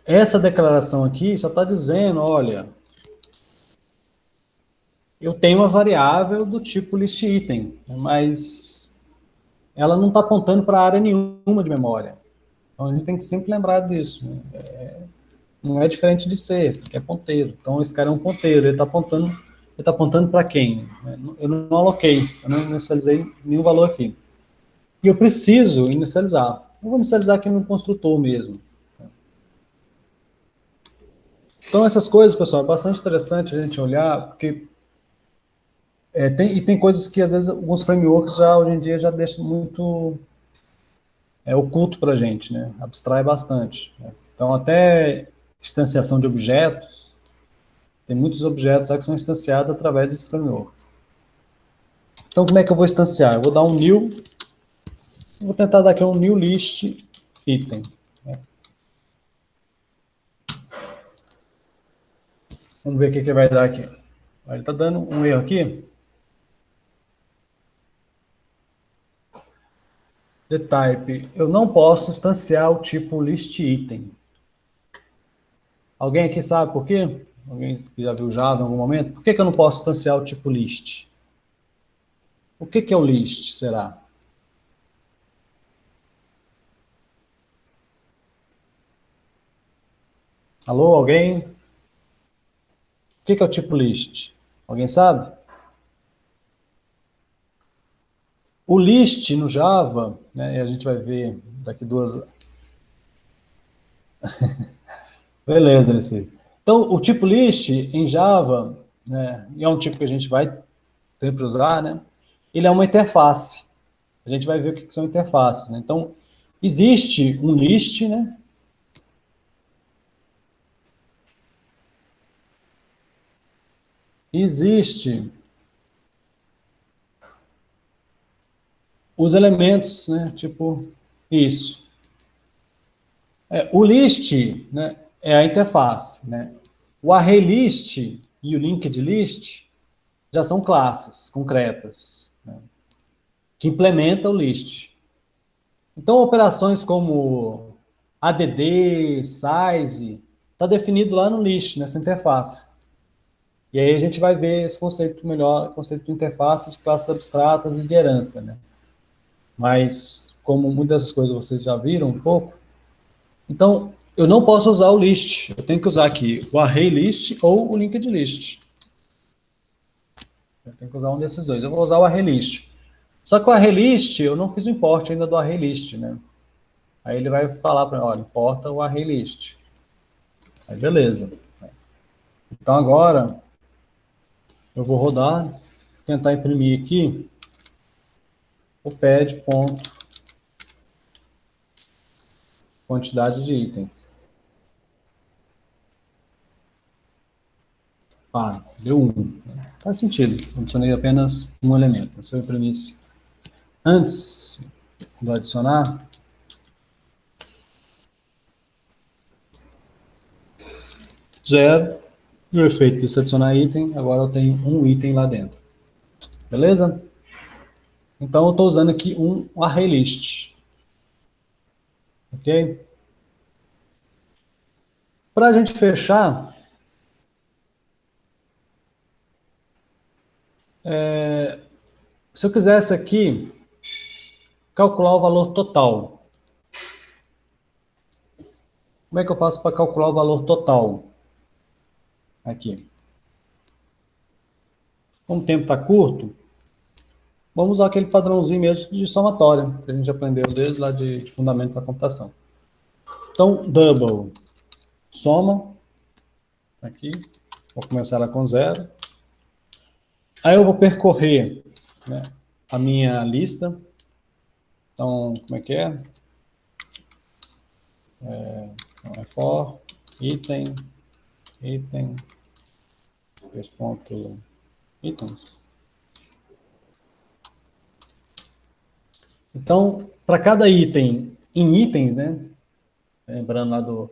Essa declaração aqui só está dizendo, olha, eu tenho uma variável do tipo listItem, mas ela não está apontando para área nenhuma de memória. Então a gente tem que sempre lembrar disso, né? Não é diferente de C, que é ponteiro. Então esse cara é um ponteiro, ele está apontando para quem? Eu não aloquei, eu não inicializei nenhum valor aqui. E eu preciso inicializar. Eu vou inicializar aqui no construtor mesmo. Então essas coisas, pessoal, é bastante interessante a gente olhar, porque tem coisas que às vezes alguns frameworks já hoje em dia já deixam muito oculto para a gente, né? Abstrai bastante. Né? Então até instanciação de objetos, tem muitos objetos que são instanciados através desse framework. Então como é que eu vou instanciar? Eu vou dar um new, vou tentar dar aqui um new list item. Né? Vamos ver o que vai dar aqui. Ele está dando um erro aqui. The type, eu não posso instanciar o tipo listItem. Alguém aqui sabe por quê? Alguém que já viu Java em algum momento? Por que eu não posso instanciar o tipo list? O que é o list, será? Alô, alguém? O que é o tipo list? Alguém sabe? O list no Java, né, e a gente vai ver daqui duas... Beleza, Luiz. Então, o tipo list em Java, né, e é um tipo que a gente vai sempre usar, né, ele é uma interface. A gente vai ver o que são interfaces. Né? Então, existe um list, né? Existe os elementos, né? Tipo isso. O list, né, é a interface, né? O ArrayList e o LinkedList já são classes concretas, né, que implementam o list. Então, operações como add, size, está definido lá no list, nessa interface. E aí a gente vai ver esse conceito melhor, conceito de interface de classes abstratas e de herança, né? Mas, como muitas dessas coisas vocês já viram um pouco, então, eu não posso usar o list. Eu tenho que usar aqui o ArrayList ou o LinkedList. Eu tenho que usar um desses dois. Eu vou usar o ArrayList. Só que o ArrayList, eu não fiz o import ainda do ArrayList, né? Aí ele vai falar para mim, olha, importa o ArrayList. Aí, beleza. Então, agora, eu vou rodar, tentar imprimir aqui o pad ponto quantidade de itens. Ah, deu 1. Faz sentido. Adicionei apenas um elemento. Se eu imprimisse antes do adicionar, zero. E o efeito de adicionar item, agora eu tenho um item lá dentro. Beleza? Então eu estou usando aqui um ArrayList. Ok? Para a gente fechar, se eu quisesse aqui calcular o valor total, como é que eu faço para calcular o valor total? Aqui. Como o tempo está curto, vamos usar aquele padrãozinho mesmo de somatória, que a gente aprendeu desde lá de fundamentos da computação. Então, double, soma, aqui, vou começar ela com 0. Aí eu vou percorrer, né, a minha lista. Então, como é que é? Então, é for, item, três pontos, itens. Então, para cada item, em itens, né? Lembrando lá do...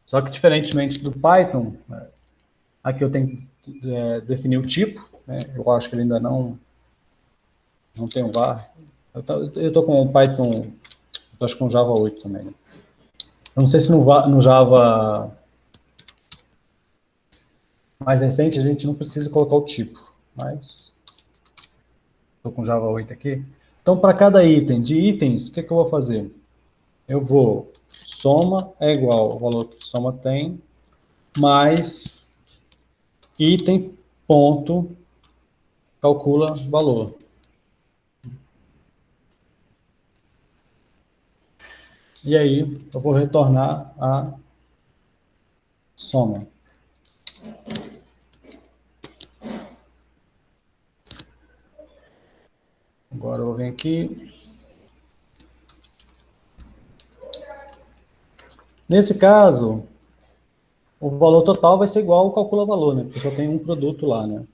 Só que, diferentemente do Python, aqui eu tenho que definir o tipo, né? Eu acho que ele ainda não tem um var. Eu tô com o Python, eu acho que com Java 8 também, né? Eu não sei se no Java mais recente a gente não precisa colocar o tipo, mas estou com Java 8 aqui. Então, para cada item de itens, o que eu vou fazer? Eu vou, soma é igual ao valor que soma tem, mais item ponto calcula valor. E aí eu vou retornar a soma. Agora eu vou vir aqui. Nesse caso, o valor total vai ser igual ao calcula valor, né? Porque eu tenho um produto lá, né?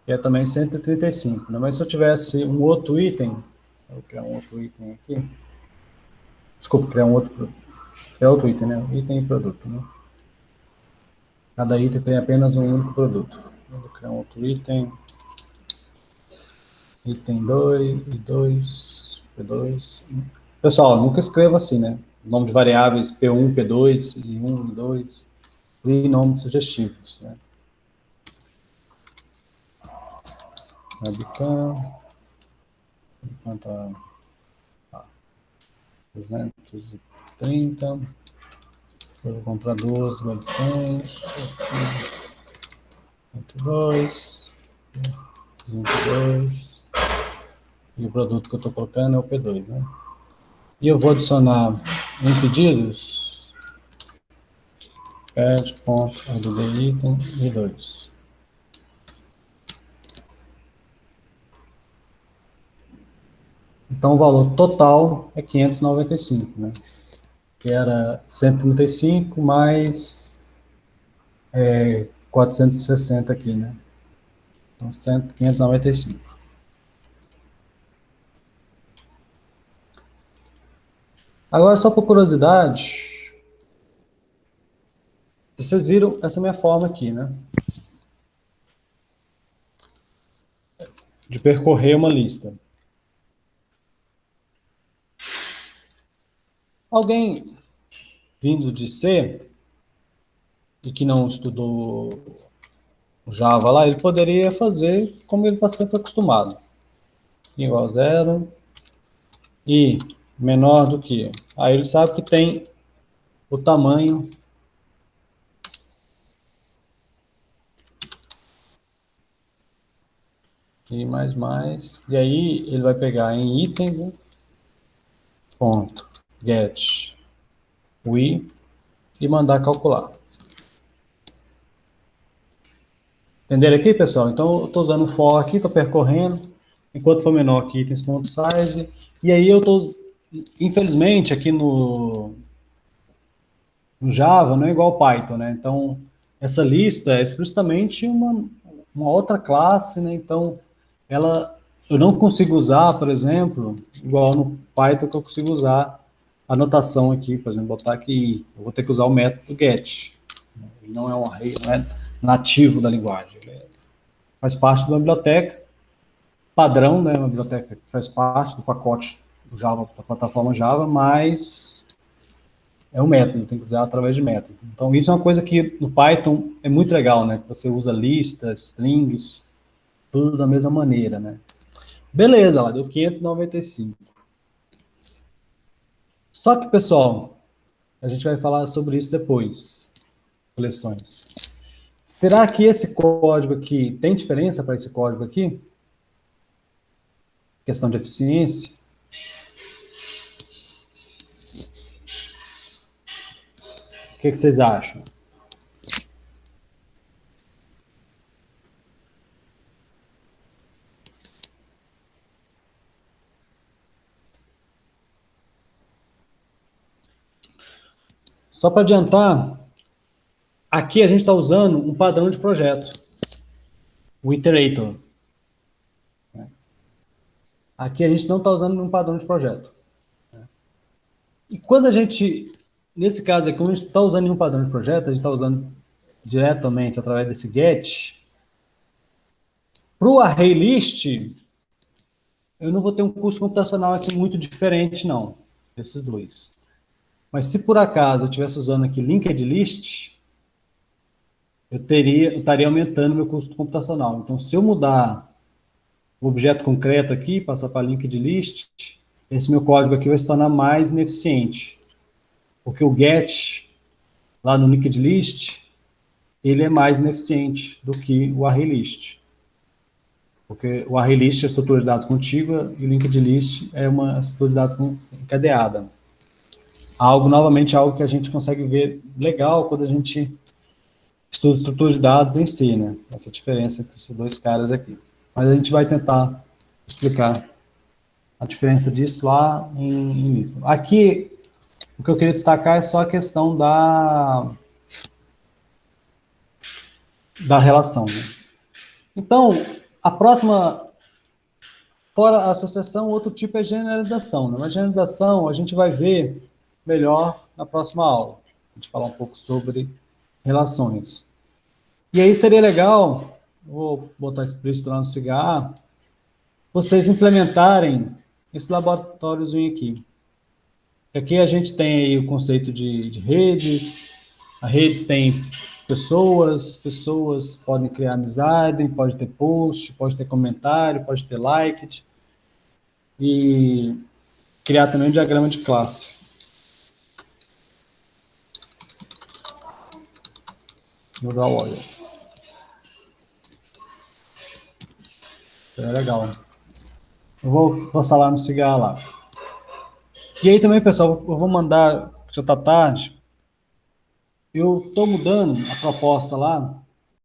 Que é também 135, né? Mas se eu tivesse um outro item, vou criar um outro item aqui. Desculpa, criar um outro, é outro item, né? Item e produto, né? Cada item tem apenas um único produto. Eu vou criar um outro item. Item 2, I2, P2. Pessoal, nunca escreva assim, né? Nome de variáveis P1, P2, I1, I2. E nomes sugestivos, né? Webcam. Quanto a 230. Eu vou comprar duas webcams. 102. 102. E o produto que eu estou colocando é o P2, né? E eu vou adicionar em pedidos add.add item e 2. Então o valor total é 595, né? Que era 135 mais 460 aqui, né? Então 595. Agora, só por curiosidade, vocês viram essa minha forma aqui, né? De percorrer uma lista. Alguém vindo de C e que não estudou Java lá, ele poderia fazer como ele está sempre acostumado. Igual a zero e menor do que. Aí ele sabe que tem o tamanho e mais. E aí ele vai pegar em itens, né? Ponto, get, we, e mandar calcular. Entenderam aqui, pessoal? Então, eu estou usando o for aqui, estou percorrendo, enquanto for menor aqui, itens.size, e aí eu estou, infelizmente, aqui no Java não é igual ao Python, né? Então, essa lista é explicitamente uma outra classe, né? Então, eu não consigo usar, por exemplo, igual no Python que eu consigo usar a notação aqui, por exemplo, botar aqui, eu vou ter que usar o método get. Ele não é um array, não é nativo da linguagem. Faz parte de uma biblioteca padrão, né? Uma biblioteca que faz parte do pacote do Java, da plataforma Java, mas é um método, tem que usar através de método. Então, isso é uma coisa que no Python é muito legal, né? Você usa listas, strings, tudo da mesma maneira, né? Beleza, lá deu 595. Só que, pessoal, a gente vai falar sobre isso depois, coleções. Será que esse código aqui tem diferença para esse código aqui? Questão de eficiência. que vocês acham? Só para adiantar, aqui a gente está usando um padrão de projeto, o Iterator. Aqui a gente não está usando um padrão de projeto. E quando a gente, nesse caso aqui, como a gente está usando um padrão de projeto, a gente está usando diretamente através desse get, para o ArrayList, eu não vou ter um custo computacional aqui muito diferente, não, desses dois. Mas se por acaso eu estivesse usando aqui linked list, eu estaria aumentando meu custo computacional. Então, se eu mudar o objeto concreto aqui, passar para linked list, esse meu código aqui vai se tornar mais ineficiente. Porque o get, lá no linked list, ele é mais ineficiente do que o ArrayList. Porque o ArrayList é a estrutura de dados contígua e o linked list é uma estrutura de dados encadeada. Novamente, algo que a gente consegue ver legal quando a gente estuda estrutura de dados em si, né? Essa diferença entre esses dois caras aqui. Mas a gente vai tentar explicar a diferença disso lá em lista. Aqui, o que eu queria destacar é só a questão da relação, né? Então, a próxima, fora a associação, outro tipo é generalização, né? Mas generalização a gente vai ver melhor na próxima aula. A gente falar um pouco sobre relações. E aí seria legal, vou botar explícito lá no CIGA, vocês implementarem esse laboratóriozinho aqui. Aqui a gente tem aí o conceito de redes, as redes têm pessoas podem criar amizade, pode ter post, pode ter comentário, pode ter like, e criar também um diagrama de classe. Vou dar o olho. É legal. Eu vou postar lá no Cigar lá. E aí também, pessoal, eu vou mandar, já está tarde, eu estou mudando a proposta lá